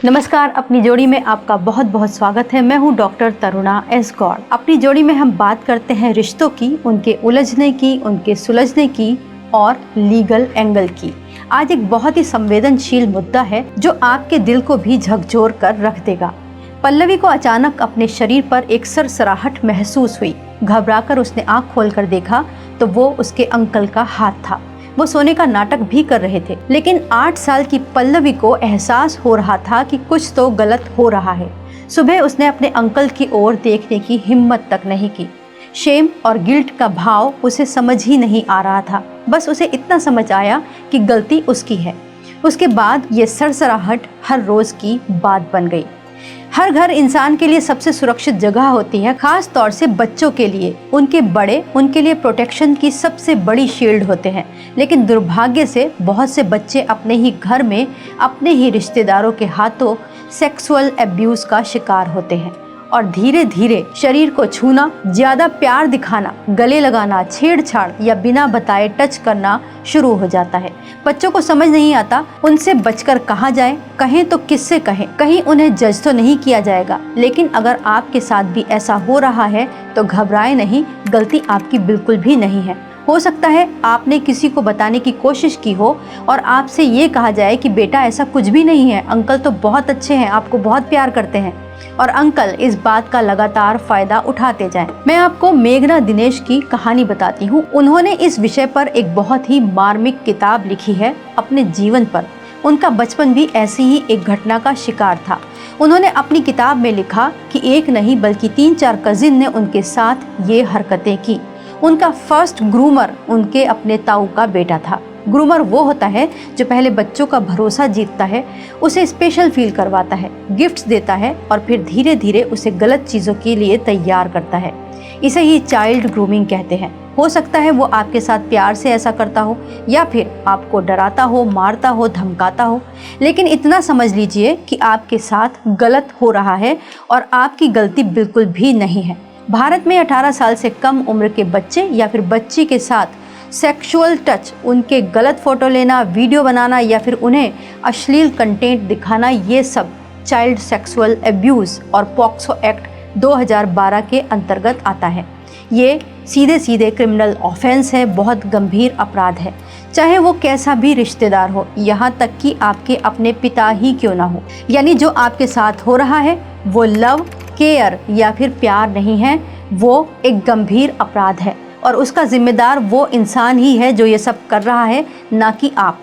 नमस्कार, अपनी जोड़ी में आपका बहुत बहुत स्वागत है। मैं हूं डॉक्टर तरुणा एस गौड़। अपनी जोड़ी में हम बात करते हैं रिश्तों की, उनके उलझने की, उनके सुलझने की और लीगल एंगल की। आज एक बहुत ही संवेदनशील मुद्दा है जो आपके दिल को भी झकझोर कर रख देगा। पल्लवी को अचानक अपने शरीर पर एक सरसराहट महसूस हुई। घबराकर उसने आंख खोलकर देखा तो वो उसके अंकल का हाथ था। वो सोने का नाटक भी कर रहे थे, लेकिन 8 साल की पल्लवी को एहसास हो रहा था कि कुछ तो गलत हो रहा है। सुबह उसने अपने अंकल की ओर देखने की हिम्मत तक नहीं की। शेम और गिल्ट का भाव उसे समझ ही नहीं आ रहा था। बस उसे इतना समझ आया कि गलती उसकी है। उसके बाद ये सरसराहट हर रोज की बात बन गई। हर घर इंसान के लिए सबसे सुरक्षित जगह होती है, खास तौर से बच्चों के लिए। उनके बड़े उनके लिए प्रोटेक्शन की सबसे बड़ी शील्ड होते हैं। लेकिन दुर्भाग्य से बहुत से बच्चे अपने ही घर में अपने ही रिश्तेदारों के हाथों सेक्सुअल एब्यूज का शिकार होते हैं और धीरे धीरे शरीर को छूना, ज्यादा प्यार दिखाना, गले लगाना, छेड़छाड़ या बिना बताए टच करना शुरू हो जाता है। बच्चों को समझ नहीं आता उनसे बचकर कहाँ जाएं, कहें तो किससे कहें, कहीं उन्हें जज तो नहीं किया जाएगा। लेकिन अगर आपके साथ भी ऐसा हो रहा है तो घबराएं नहीं, गलती आपकी बिल्कुल भी नहीं है। हो सकता है आपने किसी को बताने की कोशिश की हो और आपसे ये कहा जाए कि बेटा ऐसा कुछ भी नहीं है, अंकल तो बहुत अच्छे हैं, आपको बहुत प्यार करते हैं, और अंकल इस बात का लगातार फायदा उठाते जाएं। मैं आपको मेघना दिनेश की कहानी बताती हूँ। उन्होंने इस विषय पर एक बहुत ही मार्मिक किताब लिखी है अपने जीवन पर। उनका बचपन भी ऐसी ही एक घटना का शिकार था। उन्होंने अपनी किताब में लिखा कि एक नहीं बल्कि 3-4 कजिन ने उनके साथ ये हरकतें की। उनका फर्स्ट ग्रूमर उनके अपने ताऊ का बेटा था। ग्रूमर वो होता है जो पहले बच्चों का भरोसा जीतता है, उसे स्पेशल फील करवाता है, गिफ्ट्स देता है और फिर धीरे धीरे उसे गलत चीज़ों के लिए तैयार करता है। इसे ही चाइल्ड ग्रूमिंग कहते हैं। हो सकता है वो आपके साथ प्यार से ऐसा करता हो या फिर आपको डराता हो, मारता हो, धमकाता हो, लेकिन इतना समझ लीजिए कि आपके साथ गलत हो रहा है और आपकी गलती बिल्कुल भी नहीं है। भारत में 18 साल से कम उम्र के बच्चे या फिर बच्ची के साथ सेक्सुअल टच, उनके गलत फोटो लेना, वीडियो बनाना या फिर उन्हें अश्लील कंटेंट दिखाना, ये सब चाइल्ड सेक्सुअल एब्यूज़ और पॉक्सो एक्ट 2012 के अंतर्गत आता है। ये सीधे सीधे क्रिमिनल ऑफेंस है, बहुत गंभीर अपराध है, चाहे वो कैसा भी रिश्तेदार हो, यहाँ तक कि आपके अपने पिता ही क्यों ना हो। यानी जो आपके साथ हो रहा है वो लव, केयर या फिर प्यार नहीं है, वो एक गंभीर अपराध है और उसका जिम्मेदार वो इंसान ही है जो ये सब कर रहा है, ना कि आप।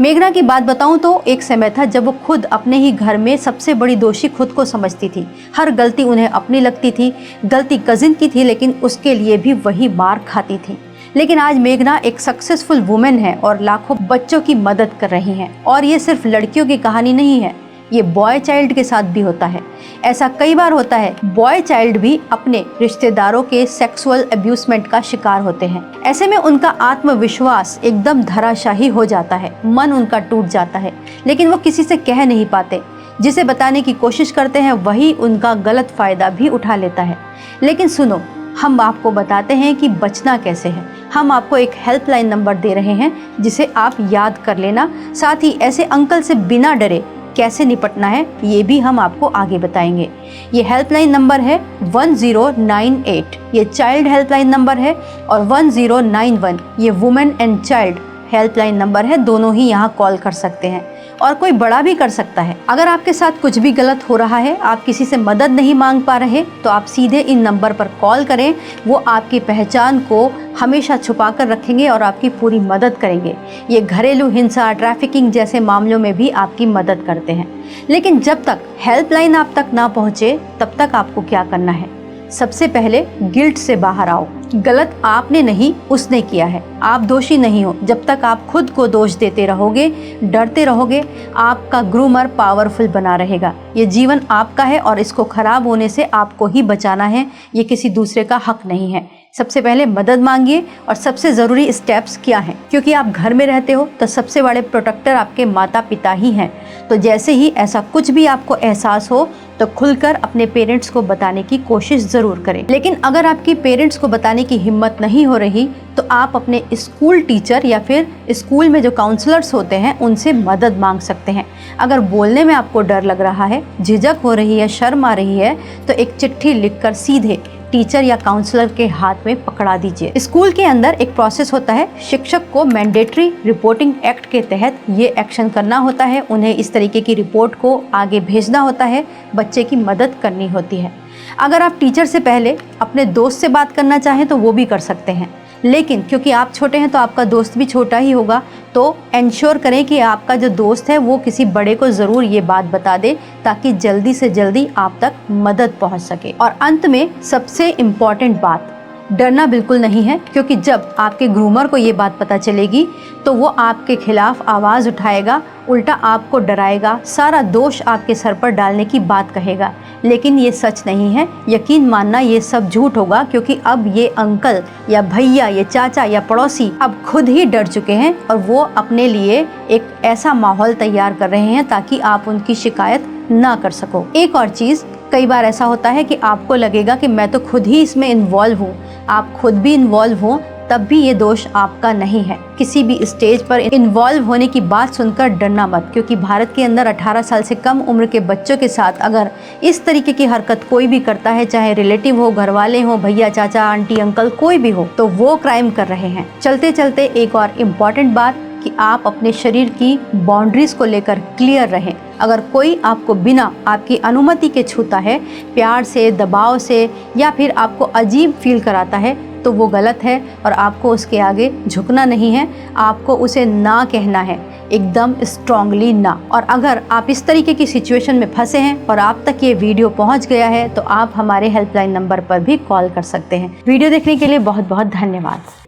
मेघना की बात बताऊं तो एक समय था जब वो खुद अपने ही घर में सबसे बड़ी दोषी खुद को समझती थी। हर गलती उन्हें अपनी लगती थी। गलती कजिन की थी लेकिन उसके लिए भी वही मार खाती थी। लेकिन आज मेघना एक सक्सेसफुल वुमेन है और लाखों बच्चों की मदद कर रही हैं। और ये सिर्फ लड़कियों की कहानी नहीं है, ये बॉय चाइल्ड के साथ भी होता है। ऐसा कई बार होता है, बॉय चाइल्ड भी अपने रिश्तेदारों के सेक्सुअल अब्यूसमेंट का शिकार होते हैं। ऐसे में उनका आत्मविश्वास एकदम धराशाही हो जाता है, मन उनका टूट जाता है, लेकिन वो किसी से कह नहीं पाते। जिसे बताने की कोशिश करते हैं वही उनका गलत फायदा भी उठा लेता है। लेकिन सुनो, हम आपको बताते हैं कि बचना कैसे है। हम आपको एक हेल्पलाइन नंबर दे रहे हैं जिसे आप याद कर लेना। साथ ही ऐसे अंकल से बिना डरे कैसे निपटना है ये भी हम आपको आगे बताएंगे। ये हेल्पलाइन नंबर है 1098, ये चाइल्ड हेल्पलाइन नंबर है, और 1091 ये women and child helpline number है। दोनों ही यहाँ कॉल कर सकते हैं और कोई बड़ा भी कर सकता है। अगर आपके साथ कुछ भी गलत हो रहा है, आप किसी से मदद नहीं मांग पा रहे, तो आप सीधे इन नंबर पर कॉल करें। वो आपकी पहचान को हमेशा छुपा कर रखेंगे और आपकी पूरी मदद करेंगे। ये घरेलू हिंसा, ट्रैफिकिंग जैसे मामलों में भी आपकी मदद करते हैं। लेकिन जब तक हेल्पलाइन आप तक ना पहुँचे तब तक आपको क्या करना है? सबसे पहले गिल्ट से बाहर आओ। गलत आपने नहीं, उसने किया है। आप दोषी नहीं हो। जब तक आप खुद को दोष देते रहोगे, डरते रहोगे, आपका ग्रूमर पावरफुल बना रहेगा। ये जीवन आपका है और इसको खराब होने से आपको ही बचाना है, ये किसी दूसरे का हक नहीं है। सबसे पहले मदद मांगिए और सबसे ज़रूरी स्टेप्स क्या हैं, क्योंकि आप घर में रहते हो तो सबसे बड़े प्रोटेक्टर आपके माता पिता ही हैं। तो जैसे ही ऐसा कुछ भी आपको एहसास हो तो खुलकर अपने पेरेंट्स को बताने की कोशिश ज़रूर करें। लेकिन अगर आपकी पेरेंट्स को बताने की हिम्मत नहीं हो रही तो आप अपने स्कूल टीचर या फिर स्कूल में जो काउंसलर्स होते हैं उनसे मदद मांग सकते हैं। अगर बोलने में आपको डर लग रहा है, झिझक हो रही है, शर्म आ रही है, तो एक चिट्ठी लिखकर सीधे टीचर या काउंसलर के हाथ में पकड़ा दीजिए। स्कूल के अंदर एक प्रोसेस होता है, शिक्षक को मैंडेटरी रिपोर्टिंग एक्ट के तहत ये एक्शन करना होता है, उन्हें इस तरीके की रिपोर्ट को आगे भेजना होता है, बच्चे की मदद करनी होती है। अगर आप टीचर से पहले अपने दोस्त से बात करना चाहें तो वो भी कर सकते हैं, लेकिन क्योंकि आप छोटे हैं तो आपका दोस्त भी छोटा ही होगा, तो इंश्योर करें कि आपका जो दोस्त है वो किसी बड़े को ज़रूर ये बात बता दे ताकि जल्दी से जल्दी आप तक मदद पहुंच सके। और अंत में सबसे इम्पॉर्टेंट बात, डरना बिल्कुल नहीं है, क्योंकि जब आपके ग्रूमर को ये बात पता चलेगी तो वो आपके खिलाफ आवाज़ उठाएगा, उल्टा आपको डराएगा, सारा दोष आपके सर पर डालने की बात कहेगा। लेकिन ये सच नहीं है, यकीन मानना ये सब झूठ होगा, क्योंकि अब ये अंकल या भैया, ये चाचा या पड़ोसी अब खुद ही डर चुके हैं और वो अपने लिए एक ऐसा माहौल तैयार कर रहे हैं ताकि आप उनकी शिकायत ना कर सको। एक और चीज़, कई बार ऐसा होता है कि आपको लगेगा कि मैं तो खुद ही इसमें इन्वॉल्व हूँ, आप खुद भी इन्वॉल्व हो, तब भी ये दोष आपका नहीं है। किसी भी स्टेज पर इन्वॉल्व होने की बात सुनकर डरना मत, क्योंकि भारत के अंदर 18 साल से कम उम्र के बच्चों के साथ अगर इस तरीके की हरकत कोई भी करता है, चाहे रिलेटिव हो, घर वाले हो, भैया चाचा आंटी अंकल कोई भी हो, तो वो क्राइम कर रहे हैं। चलते चलते एक और इम्पॉर्टेंट बात कि आप अपने शरीर की बाउंड्रीज को लेकर क्लियर रहें। अगर कोई आपको बिना आपकी अनुमति के छूता है, प्यार से, दबाव से, या फिर आपको अजीब फील कराता है, तो वो गलत है और आपको उसके आगे झुकना नहीं है, आपको उसे ना कहना है, एकदम स्ट्रांगली ना। और अगर आप इस तरीके की सिचुएशन में फंसे हैं और आप तक ये वीडियो पहुंच गया है तो आप हमारे हेल्पलाइन नंबर पर भी कॉल कर सकते हैं। वीडियो देखने के लिए बहुत बहुत धन्यवाद।